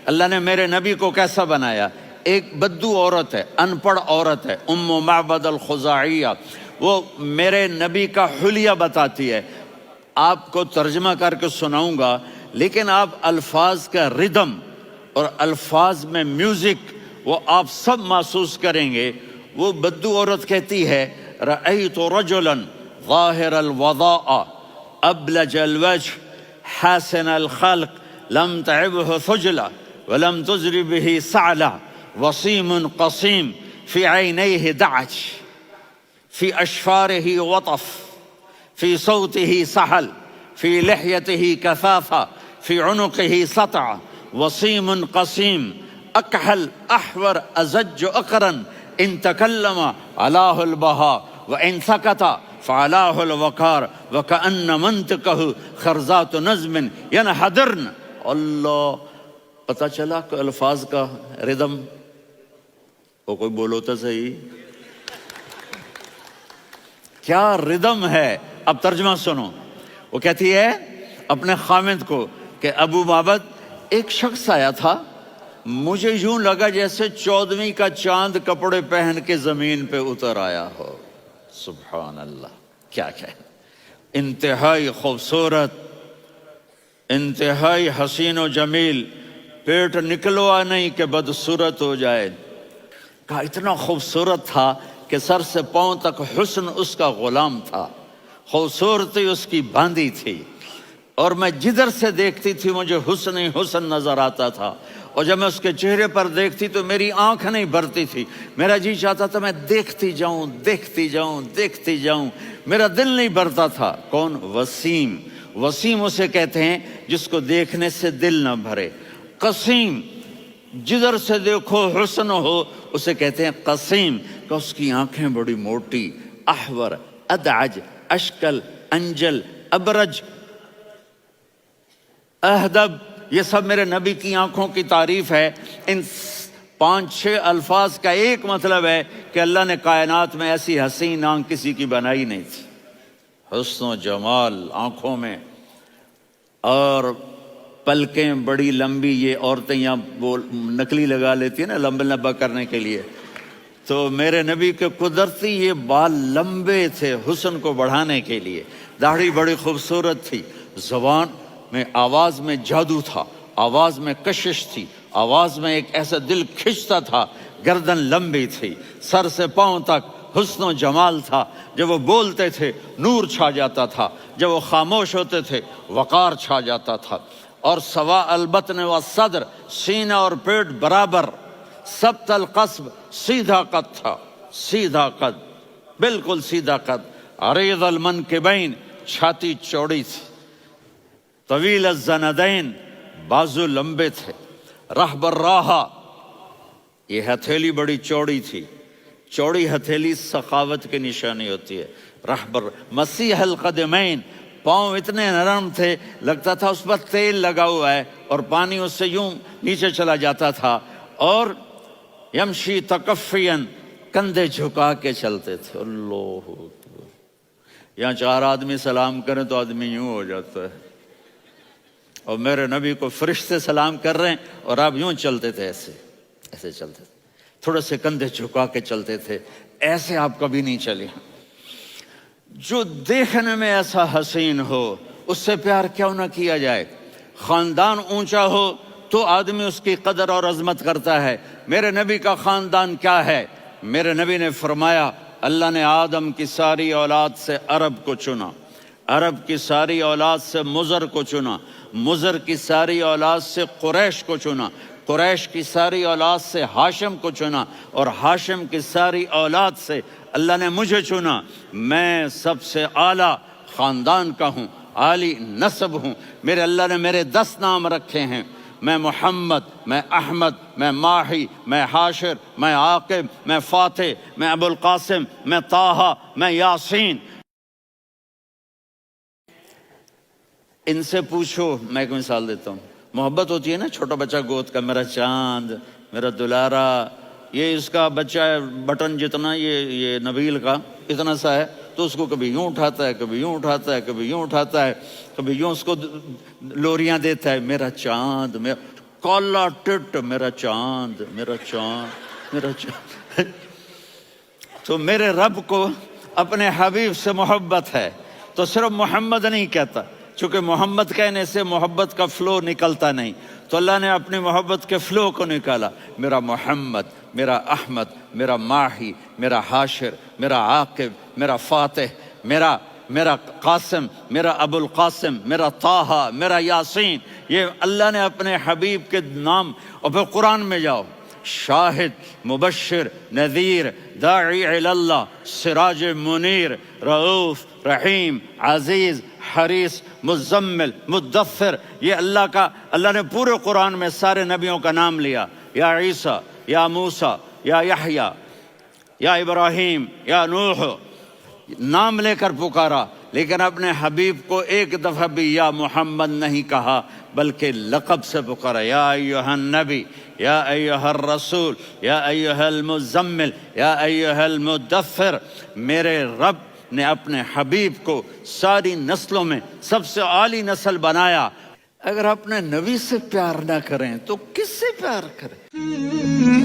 اللہ نے میرے نبی کو کیسا بنایا؟ ایک بدو عورت ہے، ان پڑھ عورت ہے، ام معبد الخزاعیہ، وہ میرے نبی کا حلیہ بتاتی ہے. آپ کو ترجمہ کر کے سناؤں گا، لیکن آپ الفاظ کا ردم اور الفاظ میں میوزک وہ آپ سب محسوس کریں گے. وہ بدو عورت کہتی ہے رأیت رجلا ظاہر الوضاء ابلج الوجه حاسن الخلق لم تعبه ثجلة ولم تزر به سعلة وصيم قصيم في عينيه دعج في أشفاره وطف في صوته سحل في لحيته كثافة في عنقه سطع وصيم قصيم أكحل أحور أزج أقرن إن تكلم علاه البهاء وإن سكت فعلاه الوقار وكأن منطقه خرزات نظم ينحدرن. اللہ، پتہ چلا کہ الفاظ کا ردم. وہ کوئی بولو تو صحیح، کیا ردم ہے. اب ترجمہ سنو. وہ کہتی ہے اپنے خامد کو کہ ابو معبد، ایک شخص آیا تھا، مجھے یوں لگا جیسے 14ویں کا چاند کپڑے پہن کے زمین پہ اتر آیا ہو. سبحان اللہ، کیا کہ انتہائی خوبصورت، انتہائی حسین و جمیل، پیٹ نکلوا نہیں کہ بدصورت ہو جائے. کہا اتنا خوبصورت تھا کہ سر سے پاؤں تک حسن اس کا غلام تھا، خوبصورتی اس کی باندھی تھی، اور میں جدھر سے دیکھتی تھی مجھے حسن ہی حسن نظر آتا تھا، اور جب میں اس کے چہرے پر دیکھتی تو میری آنکھ نہیں بھرتی تھی، میرا جی چاہتا تھا میں دیکھتی جاؤں دیکھتی جاؤں دیکھتی جاؤں، میرا دل نہیں بھرتا تھا. کون؟ وسیم. وسیم اسے کہتے ہیں جس کو دیکھنے سے دل نہ بھرے. قسیم، جدھر سے دیکھو حسن ہو، اسے کہتے ہیں قسیم، کہ اس کی آنکھیں بڑی موٹی. احور، ادعج، اشکل، انجل، ابرج، اہدب، یہ سب میرے نبی کی آنکھوں کی تعریف ہے. ان 5-6 الفاظ کا ایک مطلب ہے کہ اللہ نے کائنات میں ایسی حسین آنکھ کسی کی بنائی نہیں تھی. حسن و جمال آنکھوں میں، اور پلکیں بڑی لمبی. یہ عورتیں یہاں وہ نکلی لگا لیتی ہیں نا لمبا لمبا کرنے کے لیے، تو میرے نبی کے قدرتی یہ بال لمبے تھے حسن کو بڑھانے کے لیے. داڑھی بڑی خوبصورت تھی. زبان میں، آواز میں جادو تھا، آواز میں کشش تھی، آواز میں ایک ایسا دل کھنچتا تھا. گردن لمبی تھی، سر سے پاؤں تک حسن و جمال تھا. جب وہ بولتے تھے نور چھا جاتا تھا، جب وہ خاموش ہوتے تھے وقار چھا جاتا تھا. اور سوا البطن و صدر، سینہ اور پیٹ برابر. سبت القصب، سیدھا قد تھا، سیدھا قد، بالکل سیدھا قد. عریض المنکبین، چھاتی چوڑی تھی. طویل الزندین، بازو لمبے تھے. رحب الراحہ، یہ ہتھیلی بڑی چوڑی تھی. چوڑی ہتھیلی سخاوت کی نشانی ہوتی ہے. رحب مسیح القدمین، پاؤں اتنے نرم تھے لگتا تھا اس پر تیل لگا ہوا ہے، اور پانی اس سے یوں نیچے چلا جاتا تھا. اور یمشی تکفین، کندھے جھکا کے چلتے تھے. اللہ، یہاں 4 آدمی سلام کریں تو آدمی یوں ہو جاتا ہے، اور میرے نبی کو فرشتے سلام کر رہے ہیں اور آپ یوں چلتے تھے، ایسے ایسے چلتے تھے، تھوڑے سے کندھے جھکا کے چلتے تھے. ایسے آپ کبھی نہیں چلے. جو دیکھنے میں ایسا حسین ہو اس سے پیار کیوں نہ کیا جائے. خاندان اونچا ہو تو آدمی اس کی قدر اور عظمت کرتا ہے. میرے نبی کا خاندان کیا ہے؟ میرے نبی نے فرمایا اللہ نے آدم کی ساری اولاد سے عرب کو چنا، عرب کی ساری اولاد سے مضر کو چنا، مضر کی ساری اولاد سے قریش کو چنا، قریش کی ساری اولاد سے ہاشم کو چنا، اور ہاشم کی ساری اولاد سے اللہ نے مجھے چنا. میں سب سے اعلیٰ خاندان کا ہوں، عالی نسب ہوں. میرے اللہ نے میرے 10 نام رکھے ہیں. میں محمد، میں احمد، میں ماہی، میں حاشر، میں عاقب، میں فاتح، میں ابو القاسم، میں طٰہٰ، میں یاسین. ان سے پوچھو، میں ایک مثال دیتا ہوں. محبت ہوتی ہے نا چھوٹا بچہ گود کا، میرا چاند، میرا دلارا. یہ اس کا بچہ بٹن جتنا، یہ نبیل کا اتنا سا ہے، تو اس کو کبھی یوں اٹھاتا ہے، کبھی یوں اٹھاتا ہے، کبھی یوں اٹھاتا ہے، کبھی یوں اس کو لوریاں دیتا ہے. میرا چاند، کالا ٹٹ میرا چاند، میرا چاند، میرا چاند۔ تو میرے رب کو اپنے حبیب سے محبت ہے، تو صرف محمد نہیں کہتا، چونکہ محمد کہنے سے محبت کا فلو نکلتا نہیں، تو اللہ نے اپنی محبت کے فلو کو نکالا، میرا محمد، میرا احمد، میرا ماہی، میرا حاشر، میرا عاقب، میرا فاتح، میرا قاسم، میرا ابو القاسم، میرا طٰہٰ، میرا یاسین، یہ اللہ نے اپنے حبیب کے نام۔ اور پھر قرآن میں جاؤ، شاہد، مبشر، نذیر، داعی الی اللہ، سراج منیر، رؤوف، رحیم، عزیز، حریص، مزمل، مدثر، یہ اللہ نے پورے قرآن میں سارے نبیوں کا نام لیا، یا عیسیٰ، یا موسیٰ، یا یحییٰ، یا ابراہیم، یا نوح، نام لے کر پکارا، لیکن اپنے حبیب کو ایک دفعہ بھی یا محمد نہیں کہا، بلکہ لقب سے پکارا، یا ایھا النبی، یا ایھا الرسول، یا ایھا المزمل، یا ایھا المدثر۔ میرے رب نے اپنے حبیب کو ساری نسلوں میں سب سے عالی نسل بنایا۔ اگر اپنے نبی سے پیار نہ کریں تو کس سے پیار کریں؟